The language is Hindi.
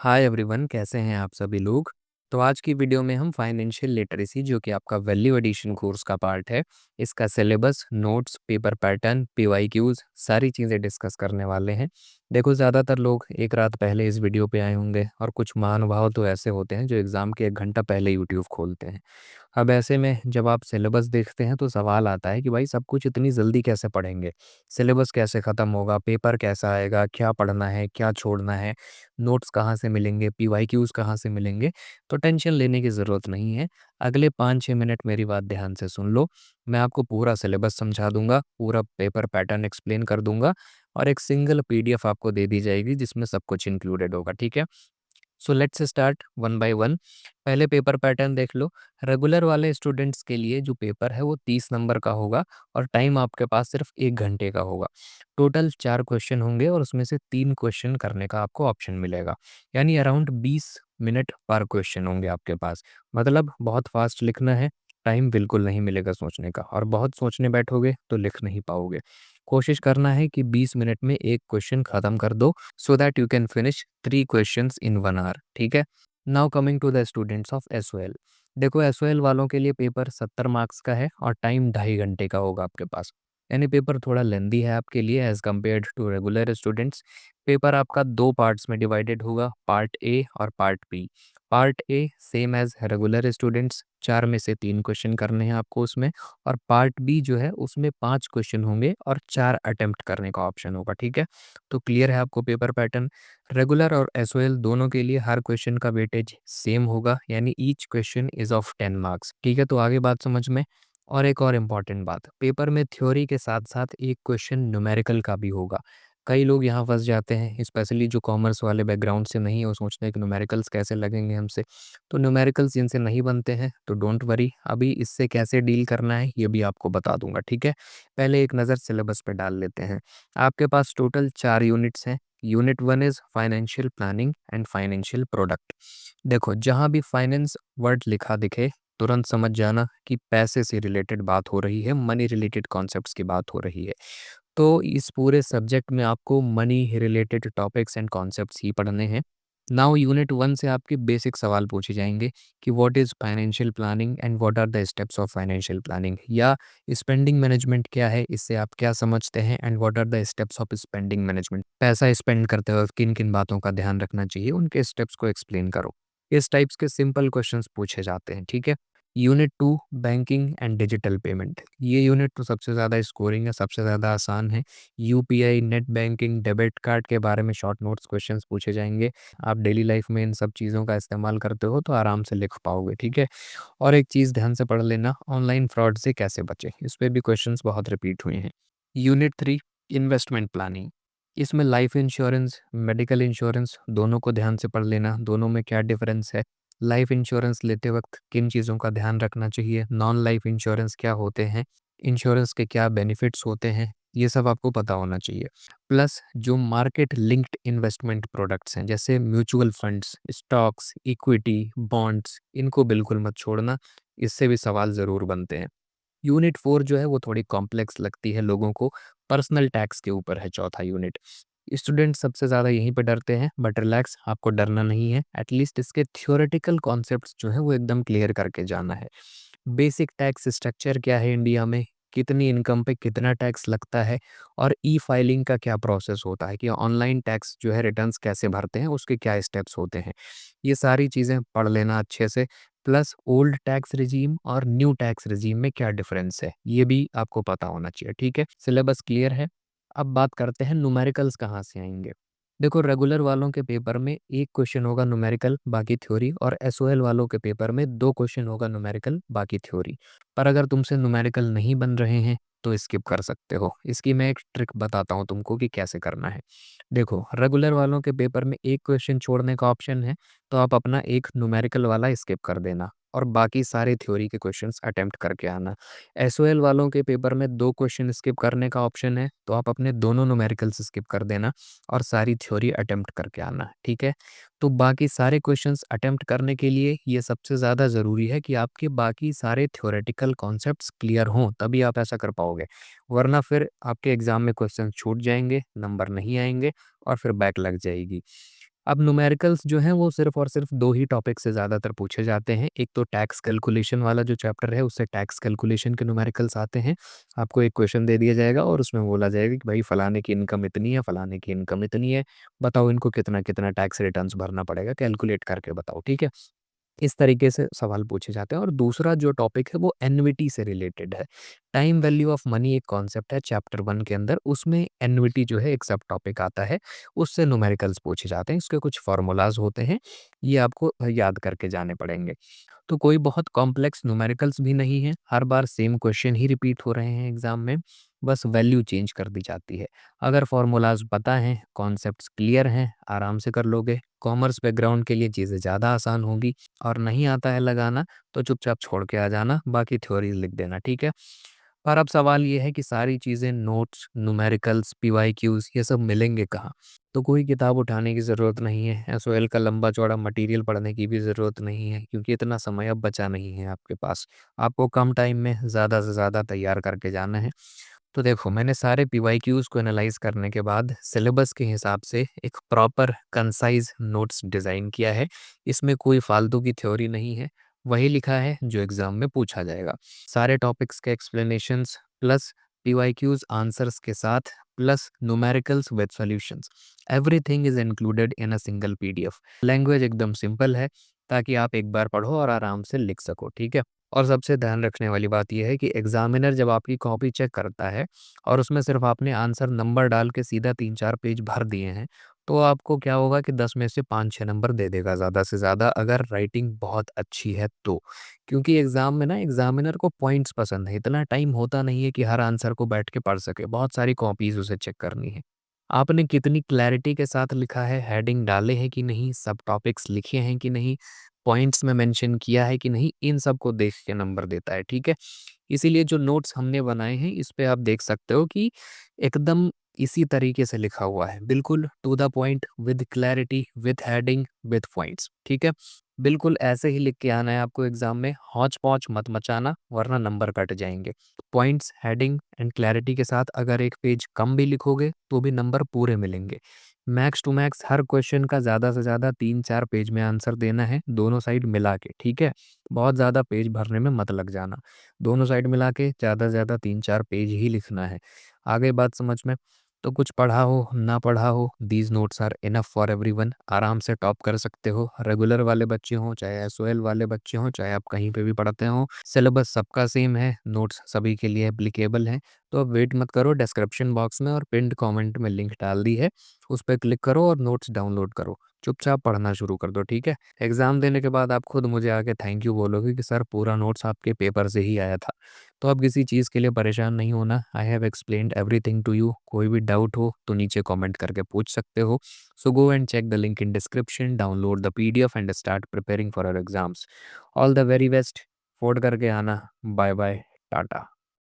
हाय एवरीवन, कैसे हैं आप सभी लोग। तो आज की वीडियो में हम फाइनेंशियल लिटरेसी जो कि आपका वैल्यू एडिशन कोर्स का पार्ट है, इसका syllabus, notes, paper pattern, PYQs सारी चीज़ें डिस्कस करने वाले हैं। देखो, ज़्यादातर लोग एक रात पहले इस वीडियो पे आए होंगे और कुछ महानुभाव तो ऐसे होते हैं जो एग्ज़ाम के 1 घंटा पहले यूट्यूब खोलते हैं। अब ऐसे में जब आप सिलेबस देखते हैं तो सवाल आता है कि भाई सब कुछ इतनी जल्दी कैसे पढ़ेंगे, सिलेबस कैसे ख़त्म होगा, पेपर कैसा आएगा, क्या पढ़ना है, क्या छोड़ना है, नोट्स कहाँ से मिलेंगे, पीवाईक्यूज़ कहाँ से मिलेंगे। तो टेंशन लेने की ज़रूरत नहीं है। अगले 5-6 मिनट मेरी बात ध्यान से सुन लो। मैं आपको पूरा सिलेबस समझा दूँगा, पूरा पेपर पैटर्न एक्सप्लेन कर दूँगा और एक सिंगल पीडीएफ आपको दे दी जाएगी जिसमें सब कुछ इंक्लूडेड होगा, ठीक है? So let's start one by one. पहले पेपर पैटर्न देख लो। रेगुलर वाले स्टूडेंट्स के लिए जो पेपर है वो 30 नंबर का होगा और टाइम आपके पास सिर्फ 1 घंटे का होगा। टोटल 4 क्वेश्चन होंगे और उसमें से 3 क्वेश्चन करने का आपको ऑप्शन मिलेगा, यानी अराउंड 20 मिनट पर क्वेश्चन होंगे आपके पास। मतलब बहुत फास्ट लिखना है, टाइम बिल्कुल नहीं मिलेगा सोचने का, और बहुत सोचने बैठोगे तो लिख नहीं पाओगे। कोशिश करना है कि 20 मिनट में एक क्वेश्चन खत्म कर दो, so that you can finish 3 questions in 1 hour, ठीक है। Now coming to the students of SOL. देखो, एसओएल वालों के लिए पेपर 70 मार्क्स का है और टाइम 2.5 घंटे का होगा आपके पास, यानी पेपर थोड़ा लेंदी है आपके लिए as compared to regular students. Paper आपका 2 पार्ट्स में डिवाइडेड होगा, पार्ट ए और part B. Part A same as regular students, 4 में से 3 क्वेश्चन करने हैं आपको उसमें, और पार्ट बी जो है उसमें 5 क्वेश्चन होंगे और 4 अटेम्प्ट करने का ऑप्शन होगा, ठीक है। तो क्लियर है आपको पेपर पैटर्न। रेगुलर और एसओएल दोनों के लिए हर क्वेश्चन का वेटेज सेम होगा, यानी each question is of 10 marks, ठीक है। तो आगे बात समझ में। और एक और इम्पॉर्टेंट बात, पेपर में थ्योरी के साथ साथ एक क्वेश्चन न्यूमेरिकल का भी होगा। कई लोग यहाँ फंस जाते हैं, स्पेशली जो कॉमर्स वाले बैकग्राउंड से नहीं है, वो सोचते हैं कि न्यूमेरिकल्स कैसे लगेंगे हमसे। तो न्यूमेरिकल्स जिनसे नहीं बनते हैं तो डोंट वरी, अभी इससे कैसे डील करना है ये भी आपको बता दूंगा, ठीक है। पहले एक नज़र सिलेबस पे डाल लेते हैं। आपके पास टोटल 4 यूनिट्स हैं। Unit 1 is financial planning and financial product. देखो, जहाँ भी फाइनेंस वर्ड लिखा दिखे तुरंत समझ जाना कि पैसे से रिलेटेड बात हो रही है, मनी रिलेटेड कॉन्सेप्ट्स की बात हो रही है। तो इस पूरे सब्जेक्ट में आपको money related topics and concepts ही पढ़ने हैं। नाउ यूनिट 1 से आपके बेसिक सवाल पूछे जाएंगे कि what is financial planning and what are the steps of financial planning, या स्पेंडिंग मैनेजमेंट क्या है, इससे आप क्या समझते हैं, and what are the steps of spending management. पैसा स्पेंड करते वक्त किन किन बातों का ध्यान रखना चाहिए, उनके स्टेप्स को एक्सप्लेन करो। इस टाइप्स के सिंपल क्वेश्चंस पूछे जाते हैं, ठीक है। Unit 2 banking and digital payment. ये यूनिट तो सबसे ज़्यादा स्कोरिंग है, सबसे ज़्यादा आसान है। UPI, net banking, debit card के बारे में शॉर्ट नोट्स क्वेश्चंस पूछे जाएंगे। आप डेली लाइफ में इन सब चीज़ों का इस्तेमाल करते हो तो आराम से लिख पाओगे, ठीक है। और एक चीज़ ध्यान से पढ़ लेना, ऑनलाइन फ्रॉड से कैसे बचें, इस पे भी क्वेश्चंस बहुत रिपीट हुए हैं। Unit 3 investment planning. इसमें लाइफ इंश्योरेंस, मेडिकल इंश्योरेंस दोनों को ध्यान से पढ़ लेना, दोनों में क्या डिफरेंस है, लाइफ इंश्योरेंस लेते वक्त किन चीज़ों का ध्यान रखना चाहिए, नॉन लाइफ इंश्योरेंस क्या होते हैं, इंश्योरेंस के क्या बेनिफिट्स होते हैं, ये सब आपको पता होना चाहिए। प्लस जो मार्केट लिंक्ड इन्वेस्टमेंट प्रोडक्ट्स हैं जैसे mutual funds, stocks, equity, bonds, इनको बिल्कुल मत छोड़ना, इससे भी सवाल ज़रूर बनते हैं। यूनिट 4 जो है वो थोड़ी कॉम्प्लेक्स लगती है लोगों को, पर्सनल टैक्स के ऊपर है चौथा यूनिट। स्टूडेंट सबसे ज़्यादा यहीं पे डरते हैं, बट रिलैक्स, आपको डरना नहीं है। एटलीस्ट इसके थ्योरेटिकल कॉन्सेप्ट्स जो है वो एकदम क्लियर करके जाना है। बेसिक टैक्स स्ट्रक्चर क्या है इंडिया में, कितनी इनकम पे कितना टैक्स लगता है, और ई फाइलिंग का क्या प्रोसेस होता है, कि ऑनलाइन टैक्स जो है रिटर्न्स कैसे भरते हैं, उसके क्या स्टेप्स होते हैं, ये सारी चीज़ें पढ़ लेना अच्छे से। प्लस ओल्ड टैक्स रिजीम और न्यू टैक्स रिजीम में क्या डिफरेंस है, ये भी आपको पता होना चाहिए, ठीक है। सिलेबस क्लियर है। अब बात करते हैं न्यूमेरिकल्स कहाँ से आएंगे। देखो, रेगुलर वालों के पेपर में एक क्वेश्चन होगा न्यूमेरिकल, बाकी थ्योरी, और एसओएल वालों के पेपर में 2 क्वेश्चन होगा न्यूमेरिकल, बाकी थ्योरी। पर अगर तुमसे न्यूमेरिकल नहीं बन रहे हैं तो स्किप कर सकते हो। इसकी मैं एक ट्रिक बताता हूँ तुमको कि कैसे करना है। देखो, रेगुलर वालों के पेपर में एक क्वेश्चन छोड़ने का ऑप्शन है, तो आप अपना एक न्यूमेरिकल वाला स्किप कर देना और बाकी सारे थ्योरी के क्वेश्चंस अटेम्प्ट करके आना। एसओएल वालों के पेपर में 2 क्वेश्चन स्किप करने का ऑप्शन है, तो आप अपने दोनों न्यूमेरिकल्स स्किप कर देना और सारी थ्योरी अटेम्प्ट करके आना, ठीक है। तो बाकी सारे क्वेश्चंस अटेम्प्ट करने के लिए ये सबसे ज़्यादा ज़रूरी है कि आपके बाकी सारे थ्योरेटिकल कॉन्सेप्ट्स क्लियर हों, तभी आप ऐसा कर पाओगे। वरना फिर आपके एग्ज़ाम में क्वेश्चन छूट जाएंगे, नंबर नहीं आएंगे और फिर बैक लग जाएगी। अब न्यूमेरिकल्स जो हैं वो सिर्फ़ और सिर्फ़ 2 ही टॉपिक से ज़्यादातर पूछे जाते हैं। एक तो टैक्स कैलकुलेशन वाला जो चैप्टर है उससे टैक्स कैलकुलेशन के न्यूमेरिकल्स आते हैं। आपको एक क्वेश्चन दे दिया जाएगा और उसमें बोला जाएगा कि भाई फलाने की इनकम इतनी है, फलाने की इनकम इतनी है। बताओ इनको कितना-कितना टैक्स रिटर्न्स भरना पड़ेगा, कैलकुलेट करके बताओ, ठीक है? इस तरीके से सवाल पूछे जाते हैं और दूसरा जो टॉपिक है वो एन्युइटी से रिलेटेड है। टाइम वैल्यू ऑफ मनी एक कॉन्सेप्ट है चैप्टर 1 के अंदर, उसमें एन्युइटी जो है एक सब टॉपिक आता है, उससे न्यूमेरिकल्स पूछे जाते हैं। इसके कुछ फ़ॉर्मूलाज़ होते हैं, ये आपको याद करके जाने पड़ेंगे। तो कोई बहुत कॉम्प्लेक्स न्यूमेरिकल्स भी नहीं है, हर बार सेम क्वेश्चन ही रिपीट हो रहे हैं एग्ज़ाम में, बस वैल्यू चेंज कर दी जाती है। अगर फ़ॉर्मूलाज़ पता हैं, कॉन्सेप्ट्स क्लियर हैं, आराम से कर लोगे। कॉमर्स बैकग्राउंड के लिए चीज़ें ज़्यादा आसान होंगी और नहीं आता है लगाना, तो चुपचाप छोड़ के आ जाना, बाकी थ्योरीज़ लिख देना, ठीक है? पर अब सवाल ये है कि सारी चीज़ें नोट्स, न्यूमेरिकल्स, पीवाईक्यूज़ ये सब मिलेंगे कहाँ? तो कोई किताब उठाने की ज़रूरत नहीं है, एसओएल का लंबा-चौड़ा मटीरियल पढ़ने की भी ज़रूरत नहीं है क्योंकि इतना समय अब बचा नहीं है आपके पास। आपको कम टाइम में ज़्यादा से ज़्यादा तैयार करके जाना है। तो देखो मैंने सारे पीवाईक्यूज़ को एनालाइज़ करने के बाद सिलेबस के हिसाब से एक प्रॉपर कंसाइज़ नोट्स डिज़ाइन किया है। इसमें कोई फालतू की थ्योरी नहीं है, वही लिखा है जो एग्ज़ाम में पूछा जाएगा। सारे टॉपिक्स के एक्सप्लेनेशंस प्लस पीवाईक्यूज़ आंसर्स के साथ plus numericals with solutions. Everything is included in a single PDF. Language एकदम सिंपल है ताकि आप एक बार पढ़ो और आराम से लिख सको, ठीक है? और सबसे ध्यान रखने वाली बात ये है कि एग्ज़ामिनर जब आपकी कॉपी चेक करता है और उसमें सिर्फ़ आपने आंसर नंबर डाल के सीधा 3-4 पेज भर दिए हैं, तो आपको क्या होगा कि 10 में से 5-6 नंबर दे देगा ज़्यादा से ज़्यादा अगर राइटिंग बहुत अच्छी है तो। क्योंकि एग्ज़ाम में ना एग्ज़ामिनर को पॉइंट्स पसंद है, इतना टाइम होता नहीं है कि हर आंसर को बैठ के पढ़ सके, बहुत सारी कॉपीज़ उसे चेक करनी है। आपने कितनी क्लैरिटी के साथ लिखा है, हेडिंग डाले हैं कि नहीं, सब टॉपिक्स लिखे हैं कि नहीं, पॉइंट्स में मेंशन किया है कि नहीं, इन सब को देख के नंबर देता है, ठीक है? इसीलिए जो नोट्स हमने बनाए हैं, इस पे आप देख सकते हो कि एकदम इसी तरीके से लिखा हुआ है, बिल्कुल to the point, with clarity, with heading, with points, ठीक है? बिल्कुल ऐसे ही लिख के आना है आपको एग्ज़ाम में, हौच-पौच मत मचाना वरना नंबर कट जाएँगे। पॉइंट्स, हेडिंग एंड क्लैरिटी के साथ अगर एक पेज कम भी लिखोगे, तो भी नंबर पूरे मिलेंगे। मैक्स टू मैक्स हर क्वेश्चन का ज़्यादा से ज़्यादा 3-4 पेज में आंसर देना है, दोनों साइड मिला के, ठीक है? बहुत ज़्यादा पेज भरने में मत लग जाना। दोनों साइड मिला के ज़्यादा से ज़्यादा 3-4 पेज ही लिखना है। आ गई बात समझ में? तो कुछ पढ़ा हो, ना पढ़ा हो, these notes are enough for everyone. आराम से टॉप कर सकते हो। रेगुलर वाले बच्चे हों, चाहे एसओएल वाले बच्चे हों, चाहे आप कहीं पे भी पढ़ते हों, सिलेबस सबका सेम है, नोट्स सभी के लिए एप्लीकेबल हैं। तो अब वेट मत करो, डिस्क्रिप्शन बॉक्स में और पिन्ड कमेंट में लिंक डाल दी है, उस पे क्लिक करो और नोट्स डाउनलोड करो। चुपचाप पढ़ना शुरू कर दो, ठीक है? एग्ज़ाम देने के बाद आप खुद मुझे आके थैंक यू बोलोगे कि सर पूरा नोट्स आपके पेपर से ही आया था। तो अब किसी चीज़ के लिए परेशान नहीं होना। I have explained everything to you. कोई भी डाउट हो तो नीचे कमेंट करके पूछ सकते हो। So go and check the link in description, download the PDF and start preparing for your exams. All the very best. फोड़ करके आना। Bye bye, Tata.